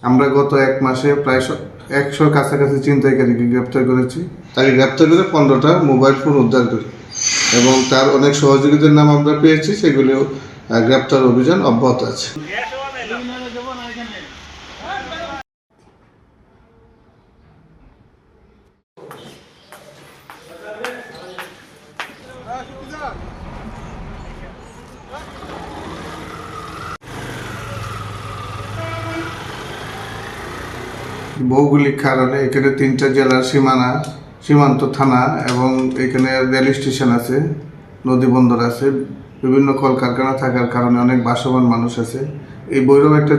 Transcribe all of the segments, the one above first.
আমরা গত এক মাসে প্রায় 100 কাছাকাছি ছিনতাইকারীকে গ্রেপ্তার করেছি। তাকে গ্রেপ্তার করে 15টা মোবাইল ফোন উদ্ধার করি এবং তার অনেক সহযোগীদের নাম আমরা পেয়েছি, সেগুলিও গ্রেপ্তার অভিযান অব্যাহত আছে। ভৌগোলিক কারণে এখানে 3টা জেলার সীমান্ত থানা এবং এখানে রেল স্টেশন আছে, নদী বন্দর আছে, বিভিন্ন কলকারখানা থাকার কারণে অনেক বাসবান মানুষ আছে। এই ভৈরব একটা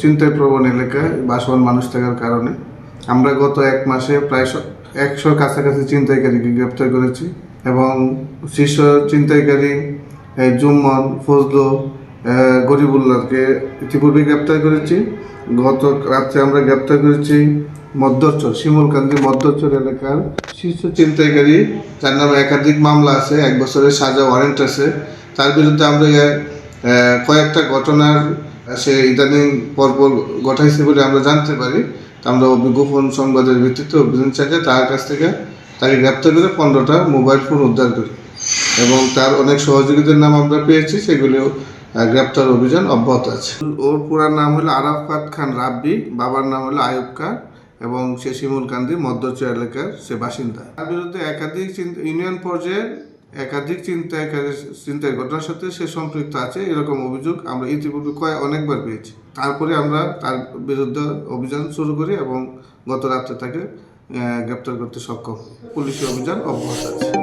চিন্তায় প্রবণ এলাকায় বাসবান মানুষ থাকার কারণে আমরা গত এক মাসে প্রায় 100 কাছাকাছি ছিনতাইকারীকে গ্রেপ্তার করেছি এবং শীর্ষ ছিনতাইকারী জুম্মন, ফজলু, গরিবুল্লাহকে ইতিপূর্বে গ্রেপ্তার করেছি। গত রাত্রে আমরা গ্রেপ্তার করেছি মধ্যচর শিমুলকান্দি মধ্যচর এলাকার শীর্ষ ছিনতাইকারী, যার নামে একাধিক মামলা আছে, 1 বছরের সাজা ওয়ারেন্ট আছে। তার বিরুদ্ধে আমরা কয়েকটা ঘটনার সে ইদানিং পরপর ঘটাইছে বলে আমরা জানতে পারি। আমরা গোপন সংবাদের ভিত্তিতে অভিযান চালিয়ে তার কাছ থেকে তাকে গ্রেপ্তার করে 15টা মোবাইল ফোন উদ্ধার করি এবং তার অনেক সহযোগীদের নাম আমরা পেয়েছি, সেগুলিও গ্রেপ্তার অভিযান অব্যাহত আছে। ওর পুরা নাম হলো আরাফাত খান রাব্বি, বাবার নাম হলো আয়ুব খান এবং সে শিমুলকান্দি মধ্যচর এলাকার সে বাসিন্দা। তার বিরুদ্ধে ইউনিয়ন পর্যায়ে একাধিক চিন্তায় ঘটনার সাথে সে সম্পৃক্ত আছে, এরকম অভিযোগ আমরা ইতিপূর্বে অনেকবার পেয়েছি। তারপরে আমরা তার বিরুদ্ধে অভিযান শুরু করি এবং গত রাত্রে তাকে গ্রেপ্তার করতে সক্ষম। পুলিশি অভিযান অব্যাহত আছে।